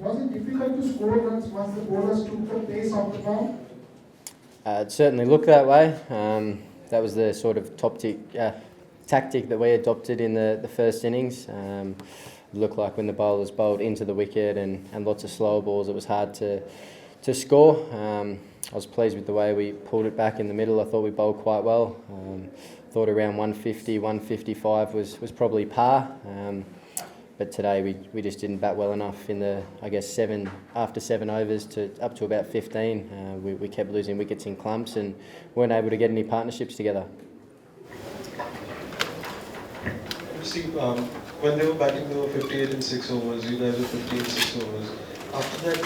Was it difficult to score runs once the bowlers took the pace off the ball? It certainly looked that way. That was the sort of tactic that we adopted in the first innings. It looked like when the bowlers bowled into the wicket and lots of slower balls, it was hard to score. I was pleased with the way we pulled it back in the middle. I thought we bowled quite well. Thought around 150, 155 was probably par. But today we just didn't bat well enough in the, after 7 overs to up to about 15. We kept losing wickets in clumps and weren't able to get any partnerships together. When they were batting, they were 58 in 6 overs. You guys were 50 in 6 overs. After that,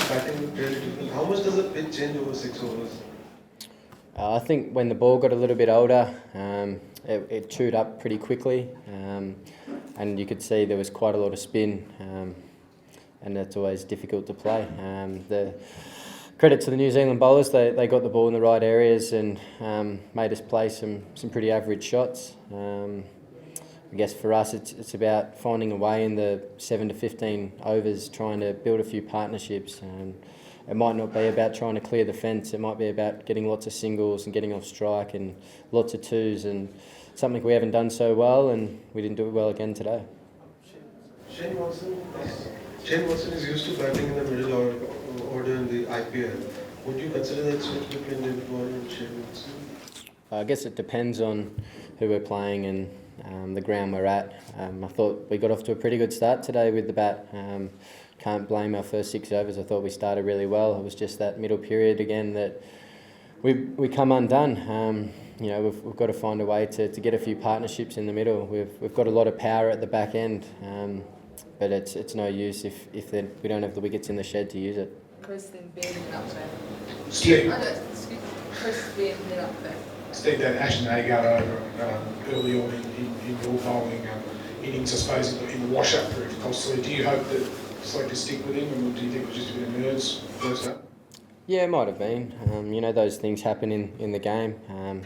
batting looked really different. How much does the pitch change over 6 overs? I think when the ball got a little bit older, it chewed up pretty quickly, and you could see there was quite a lot of spin, and that's always difficult to play. The credit to the New Zealand bowlers, they got the ball in the right areas and made us play some pretty average shots. I guess for us it's about finding a way in the 7 to 15 overs, trying to build a few partnerships. It might not be about trying to clear the fence, it might be about getting lots of singles and getting off strike and lots of twos, and something we haven't done so well, and we didn't do it well again today. Shane Watson is used to batting in the middle order in the IPL. Would you consider that switch between David Warner and Shane Watson? I guess it depends on who we're playing and the ground we're at. I thought we got off to a pretty good start today with the bat. Can't blame our first 6 overs. I thought we started really well. It was just that middle period again that we come undone. We've got to find a way to get a few partnerships in the middle. We've got a lot of power at the back end, but it's no use if we don't have the wickets in the shed to use it. Steve, that Ashton Agar over early on in your bowling innings, I suppose, in the wash-up proved costly. Do you hope that to stick with him, or do you think it was just a bit of nerves first up? Yeah, it might have been. Those things happen in the game.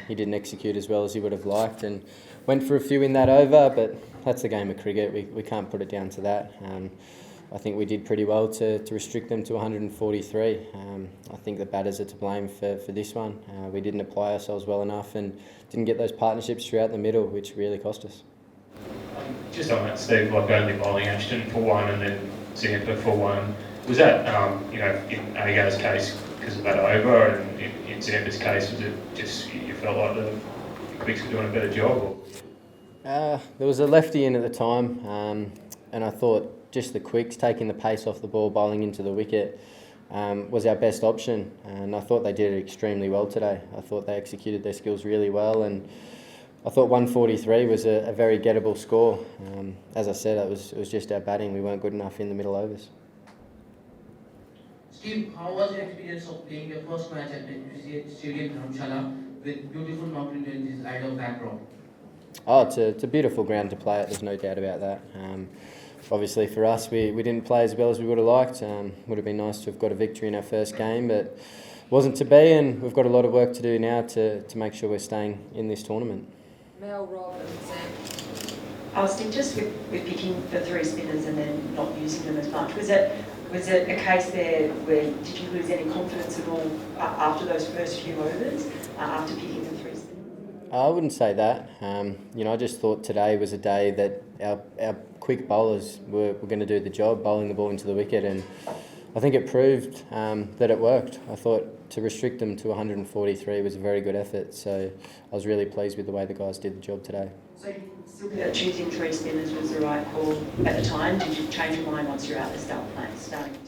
He didn't execute as well as he would have liked and went for a few in that over, but that's the game of cricket. We can't put it down to that. I think we did pretty well to restrict them to 143. I think the batters are to blame for this one. We didn't apply ourselves well enough and didn't get those partnerships throughout the middle, which really cost us. Just on that, Steve, only bowling Ashton for one and then Zampa for one. Was that, in Agar's case, because of that over, and in Zampa's case, was it just you felt like the Quicks were doing a better job? Or? There was a lefty in at the time, and I thought just the Quicks taking the pace off the ball, bowling into the wicket, was our best option, and I thought they did it extremely well today. I thought they executed their skills really well, and I thought 143 was a very gettable score. As I said, it was just our batting. We weren't good enough in the middle overs. Steve, how was your experience of playing your first match at the Stadium Dharamshala with beautiful mountain ranges out of backdrop? It's a beautiful ground to play at, there's no doubt about that. Obviously for us, we didn't play as well as we would have liked. Would have been nice to have got a victory in our first game, but wasn't to be, and we've got a lot of work to do now to make sure we're staying in this tournament. Mel, Rob and Sam. Steve, just with picking the 3 spinners and then not using them as much, was it a case there where did you lose any confidence at all after those first few overs, after picking the 3 spinners? I wouldn't say that. I just thought today was a day that our quick bowlers were going to do the job, bowling the ball into the wicket, and I think it proved that it worked. I thought to restrict them to 143 was a very good effort, so I was really pleased with the way the guys did the job today. So you still think that choosing 3 spinners was the right call at the time? Did you change your mind once you're out there starting to?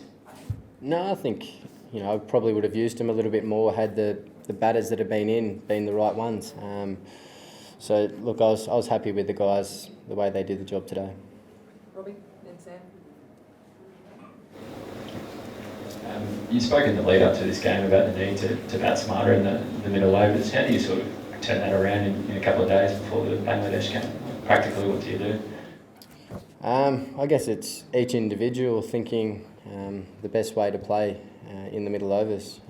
No, I think I probably would have used them a little bit more had the batters that have been the right ones. So look, I was happy with the guys, the way they did the job today. Robbie and Sam. You spoke in the lead up to this game about the need to bat smarter in the middle overs. How do you sort of turn that around in a couple of days before the Bangladesh game? Practically, what do you do? I guess it's each individual thinking the best way to play in the middle overs.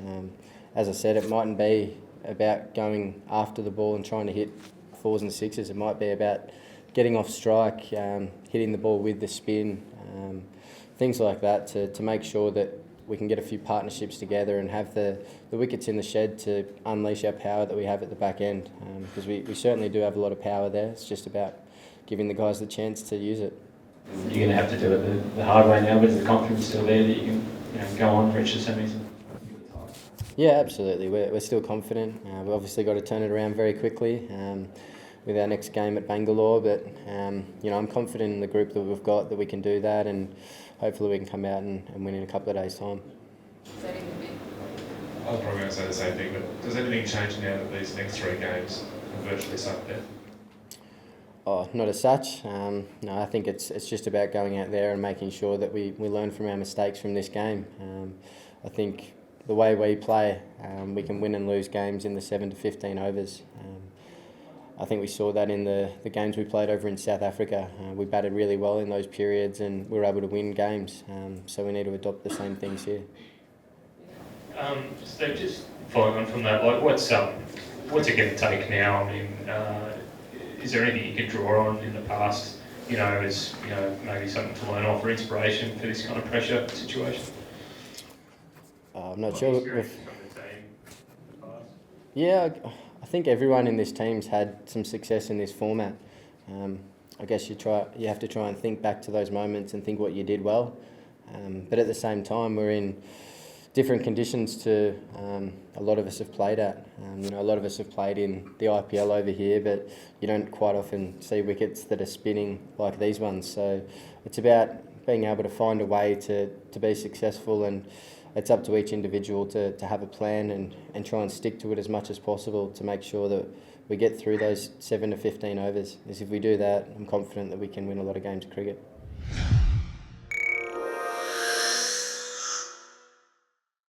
As I said, it mightn't be about going after the ball and trying to hit 4s and 6s. It might be about getting off strike, hitting the ball with the spin, things like that to make sure that we can get a few partnerships together and have the wickets in the shed to unleash our power that we have at the back end, because we certainly do have a lot of power there. It's just about giving the guys the chance to use it. You're going to have to do it the hard way now, but is the confidence still there that you can go on for each of the semis? Yeah, absolutely. We're still confident. We've obviously got to turn it around very quickly with our next game at Bangalore, but I'm confident in the group that we've got that we can do that, and hopefully we can come out and win in a couple of days' time. I was probably going to say the same thing, but does anything change now that these next 3 games are virtually sudden death? Oh, not as such. No, I think it's just about going out there and making sure that we learn from our mistakes from this game. I think the way we play, we can win and lose games in the 7 to 15 overs. I think we saw that in the games we played over in South Africa. We batted really well in those periods and we were able to win games. So we need to adopt the same things here. Steve, just following on from that, like what's it going to take now? I mean, is there anything you could draw on in the past, as maybe something to learn off or inspiration for this kind of pressure situation? I'm not sure. Yeah, I think everyone in this team's had some success in this format. I guess you have to try and think back to those moments and think what you did well. But at the same time, we're in different conditions to a lot of us have played at. A lot of us have played in the IPL over here, but you don't quite often see wickets that are spinning like these ones. So it's about being able to find a way to be successful, and it's up to each individual to have a plan and try and stick to it as much as possible to make sure that we get through those 7 to 15 overs. Because if we do that, I'm confident that we can win a lot of games of cricket.